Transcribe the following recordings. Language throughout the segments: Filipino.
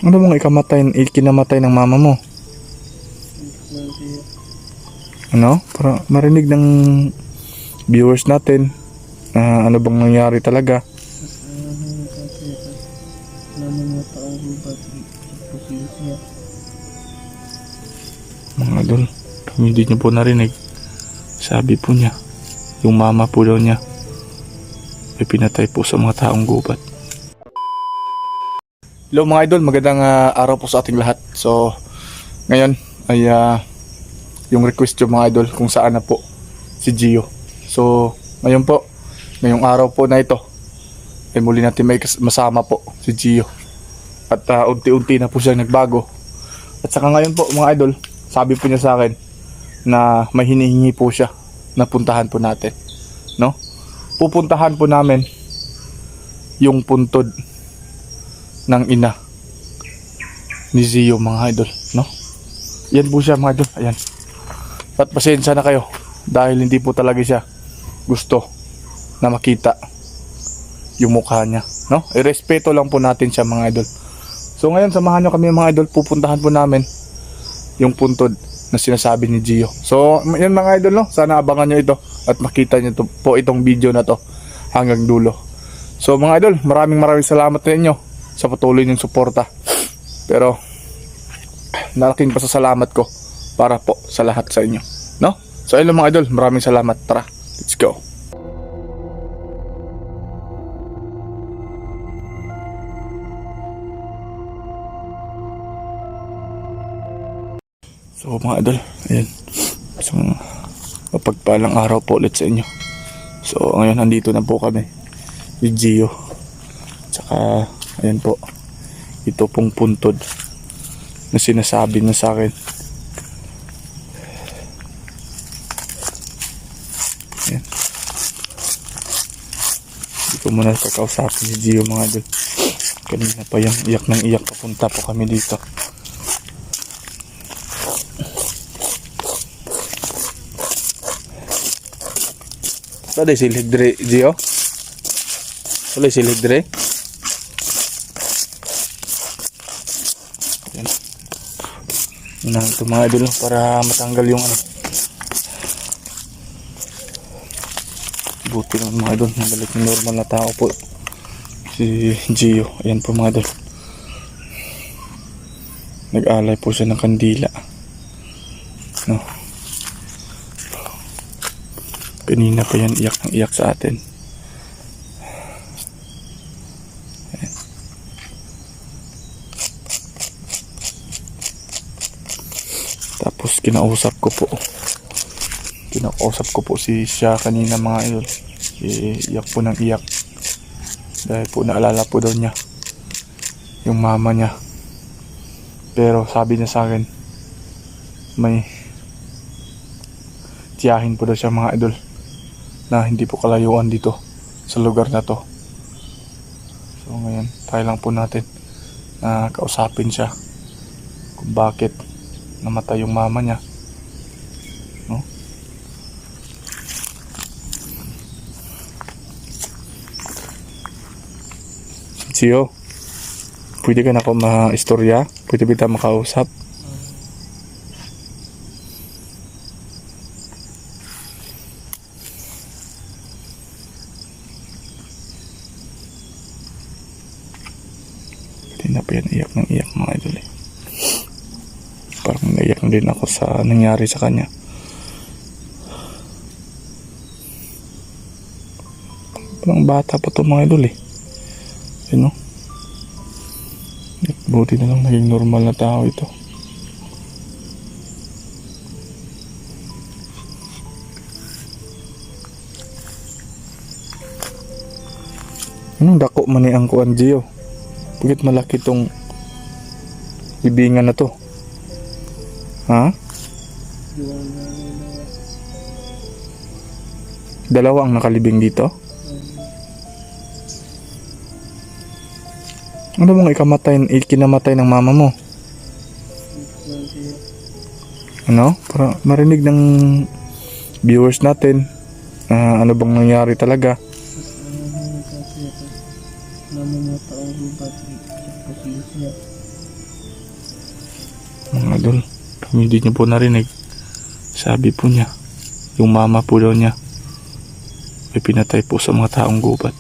Ano bang ikinamatay ng mama mo? Ano? Para marinig ng viewers natin na ano bang nangyari talaga. Mga idol, hindi niyo po narinig. Sabi po niya, yung mama po daw niya ay pinatay po sa mga taong gubat. Hello mga idol, magandang araw po sa ating lahat. So, ngayon ay yung request yung mga idol kung saan na po si Gio. So, ngayon po, ngayong araw po na ito, ay muli natin may masama po si Gio. At unti-unti na po siya nagbago. At saka ngayon po mga idol, sabi po niya sa akin na may hinihingi po siya na puntahan po natin. No? Pupuntahan po namin yung puntod ng ina ni Gio mga idol, no? Yan po siya mga idol, ayan. At pasensya na kayo dahil hindi po talaga siya gusto na makita yung mukha niya, no? Irespeto lang po natin siya mga idol. So ngayon samahan nyo kami mga idol, pupuntahan po namin yung puntod na sinasabi ni Gio. So yan mga idol, no? Sana abangan nyo ito at makita nyo po itong video na to hanggang dulo. So mga idol, maraming salamat sa inyo sa patuloy niyong suporta. Pero nalaking pasasalamat ko para po sa lahat sa inyo, no? So ayun mga idol, maraming salamat. Tara, let's go. So mga idol, ayan. So mapagpalang araw po ulit sa inyo. So ngayon nandito na po kami with Gio. Tsaka ayan po, ito pong puntod na sinasabi niya sa akin. Ayan. Hindi ko muna kakausapin si Gio mga idol. Kanina pa yung iyak ng iyak, papunta po kami dito. Saan ay silid dire, Gio? Saan ay silid dire? Ito mga idol para matanggal yung ano. Buti lang mga idol, nabalik yung normal na tao po si Gio. Ayan po mga idol, nag-alay po siya ng kandila, no? Kanina pa yan iyak ng iyak sa atin. Ayan. Tapos kinausap ko po si siya kanina mga idol. Iyak po ng iyak dahil po naalala po daw niya yung mama niya. Pero sabi niya sa akin may tiyahin po daw siya mga idol na hindi po kalayuan dito sa lugar na to. So ngayon tayo lang po natin na kausapin siya kung bakit namatay yung mama niya, no? Gio, pwede ka na ako ma-istorya? Pwede kita makausap? Hindi na pa yan iyak ng iyak mga idol eh. Parang naiyak din ako sa nangyari sa kanya. Parang bata pa to mga idol eh. Yun, no? Buti na lang naging normal na tao ito. Anong dako man ni ang kuan Gio? Bakit malaki tong libingan na to? Ha? Dalawa ang nakalibing dito? Ano bang ikinamatay ng mama mo? Ano? Para marinig ng viewers natin ano bang nangyari talaga. mga idol. Hindi niyo po narinig. Sabi po niya, yung mama po daw niya ay pinatay po sa mga taong gubat.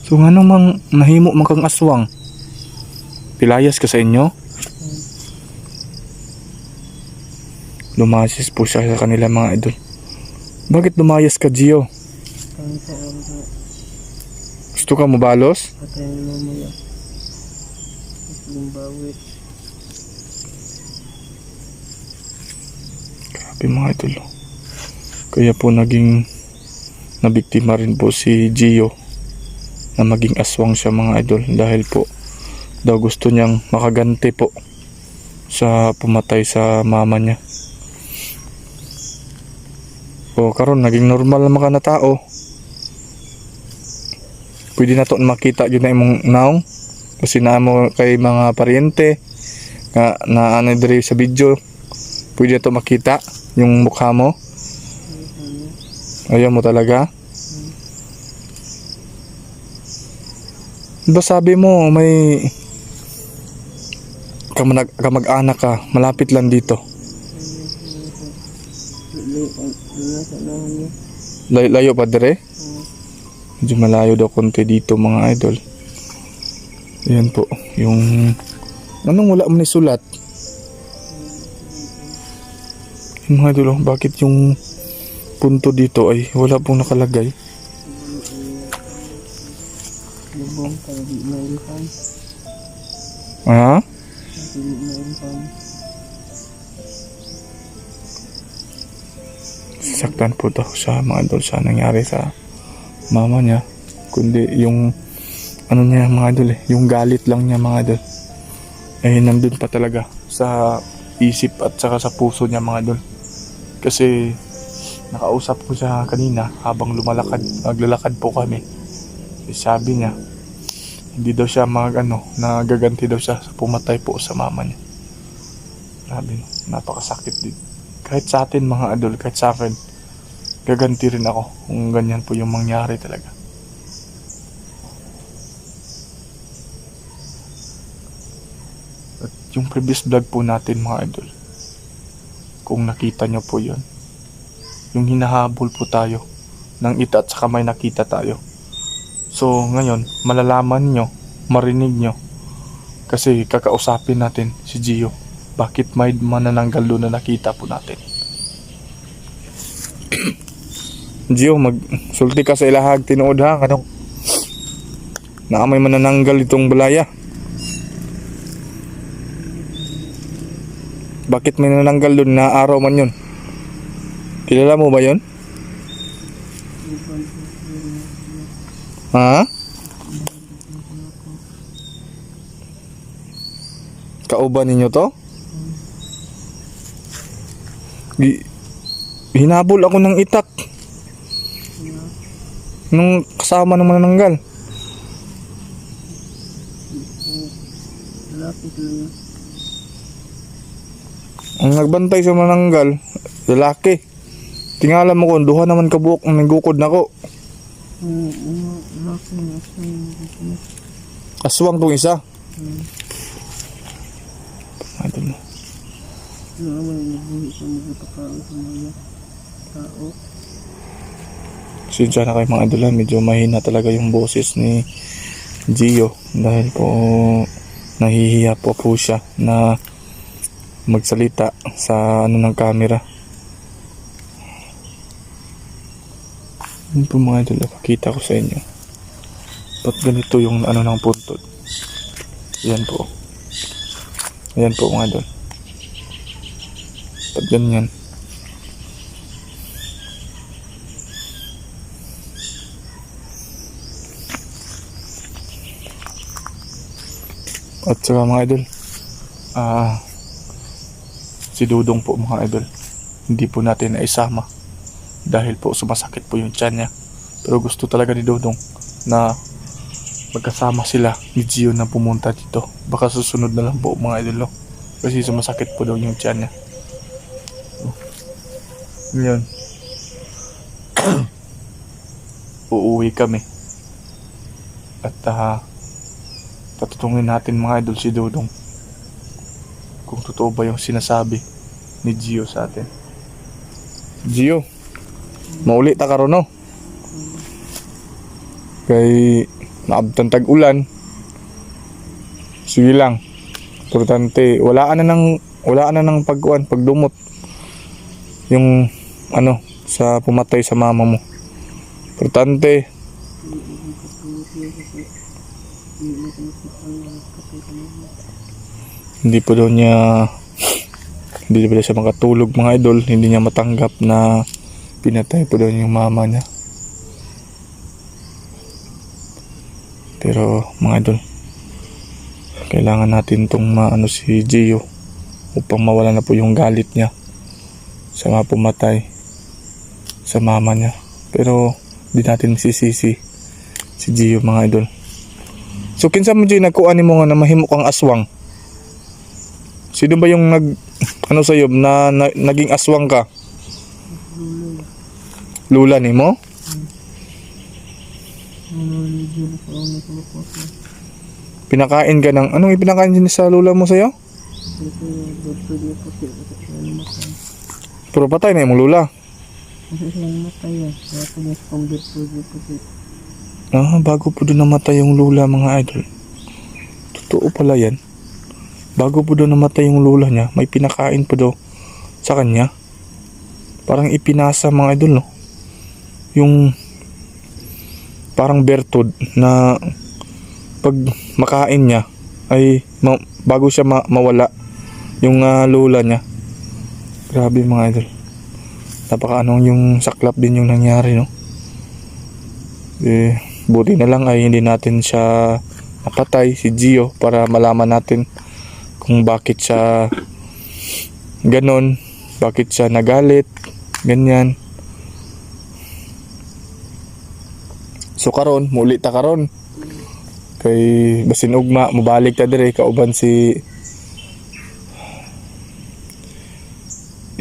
So ano mang nahimo man kang aswang? Pilayas ka sa inyo? Lumasis po siya sa kanila mga idol. Bakit lumayas ka, Gio? Gusto ka mabalos? Patayin mo mamaya. Yung bawi. Grabe mga idol. Kaya po naging nabiktima rin po si Gio na maging aswang siya mga idol dahil po daw gusto niyang makaganti po sa pumatay sa mama niya. O karon naging normal naman ka na tao. Pwede na to makita yun na imong naong kasi na mo kay mga paryente nga na ano diri sa video. Pwede na to makita yung mukha mo. Ayaw mo talaga? Diba sabi mo may kamag-anak ka malapit lang dito? Layo pa dire? Medyo malayo daw konti dito mga idol. Ayan po yung anong wala mo ni sulat? Yung mga idol, bakit yung punto dito ay wala pong nakalagay? Bubong para di mailipan. Ha? Di mailipan. Sasaktan po daw sa mga idol sa nangyari sa mama niya. Kundi yung ano niya mga idol yung galit lang niya mga idol. Eh nandun pa talaga sa isip at saka sa puso niya mga idol. Kasi nakausap ko siya kanina habang naglalakad po kami. Sabi niya hindi daw siya nagaganti daw siya sa pumatay po sa mama niya. Grabe, napakasakit din. Kahit sa atin mga idol, kahit sa akin, gaganti rin ako kung ganyan po yung mangyari talaga. At yung previous vlog po natin mga idol, kung nakita nyo po yun, yung hinahabol po tayo ng ita at saka may nakita tayo. So ngayon, malalaman nyo, marinig nyo, kasi kakausapin natin si Gio. Bakit may manananggal doon na nakita po natin? Gio, magsulti ka sa ilahag tinuod ha, kanong na may manananggal itong balaya. Bakit may nananggal doon na araw man yun? Kilala mo ba yun? Ha? Kauban ninyo to? Hinabol ako ng itak nung kasama ng manananggal. Lapit lang. Ang nagbantay sa manananggal, lalaki. Tingala mo ko, duha naman kabuok ang nagukod na ko. Aswang tong isa. Ito mo. Sinsya na kayo mga idol, medyo mahina talaga yung boses ni Gio dahil po nahihiya po siya na magsalita sa ng camera. Yun po mga idol, pakita ko sa inyo. Ba't ganito yung ng puntod? Yan po. Ayan po mga idol. Ba't ganyan? At saka mga idol, si Dudong po mga idol, hindi po natin naisama dahil po sumasakit po yung tiyan niya. Pero gusto talaga ni Dudong na magkasama sila ni Gio na pumunta dito. Baka susunod na lang po mga idol, kasi sumasakit po daw yung tiyan niya. Ngayon uuwi kami at tatutungin natin mga idol si Dudong kung totoo ba yung sinasabi ni Gio sa atin. Gio, mauli ta karon no? Kay naabtan tag-ulan. Sige lang. Importante, wala na ng pagdumot. Yung ano, sa pumatay sa mama mo. Importante. Hindi pa daw siya makatulog mga idol. Hindi niya matanggap na pinatay pa daw yung mama niya. Pero mga idol, kailangan natin tong maano si Gio upang mawala na po yung galit niya sa mga pumatay sa mama niya. Pero di natin sisisi si Gio mga idol. So kinsa mo Gio nagkuan nimo nga na mahimo kang aswang? Sino ba yung ano sa'yo na naging aswang ka? Lula nimo? Pinakain ka ng anong ipinakain din sa lula mo sa'yo? Pero patay na yung lula. Bago po doon namatay yung lula mga idol. Totoo pala yan. Bago po doon namatay yung lula niya, may pinakain po daw sa kanya. Parang ipinasa mga idol no. Yung parang bertud na pag makain niya ay bago siya mawala yung lula niya. Grabe mga idol. Yung saklap din yung nangyari no. Buti na lang ay hindi natin siya napatay si Gio para malaman natin kung bakit siya ganon, bakit siya nagalit, ganyan. So karon, muli ta karon. Kay basin ugma mobalik ta dire kauban si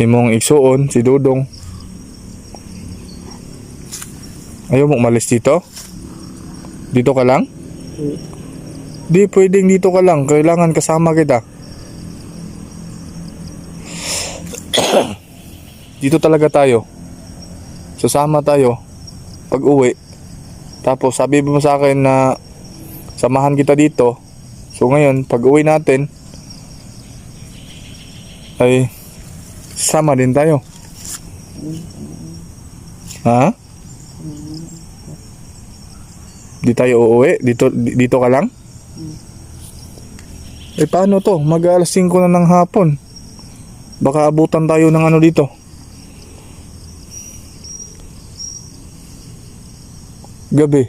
imong igsuon si Dudong. Ayaw mo umalis dito? Dito ka lang? Di pwedeng dito ka lang, kailangan kasama kita. Dito talaga tayo. Sasama tayo pag uwi. Tapos sabi mo sa akin na samahan kita dito. So ngayon, pag uwi natin ay sama din tayo. Ha? Di tayo uuwi? Dito ka lang? Paano to? Mag-alas 5 na ng hapon. Baka abutan tayo ng ano dito. Gabi.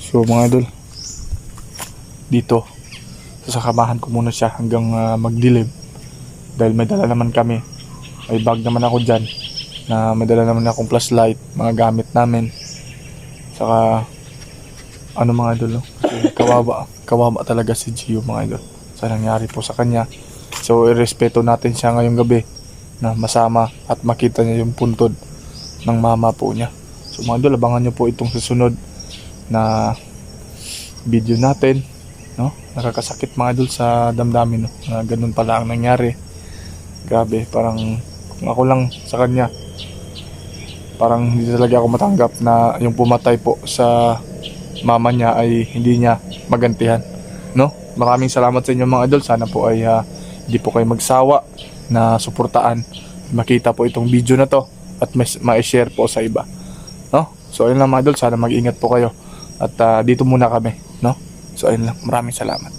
So mga idol, dito sasakamahan ko muna siya hanggang magdilim. Dahil may dala naman kami. May bag naman ako dyan na may dala naman akong flashlight, mga gamit namin. Saka ano mga idol no? Kasi kawawa talaga si Gio mga idol sa nangyari po sa kanya. So irespeto natin siya ngayong gabi na masama at makita niya yung puntod ng mama po niya. So mga idol, abangan nyo po itong susunod na video natin no? Nakakasakit mga idol sa damdamin no? Na ganun pala ang nangyari. Grabe, parang kung ako lang sa kanya, parang hindi talaga ako matanggap na yung pumatay po sa mama niya ay hindi niya magantihan no? Maraming salamat sa inyo mga idol. Sana po ay hindi po kayo magsawa na suportaan, makita po itong video na to at ma-share po sa iba no? So ayun lang mga idol, sana mag-ingat po kayo at dito muna kami no? So ayun lang, maraming salamat.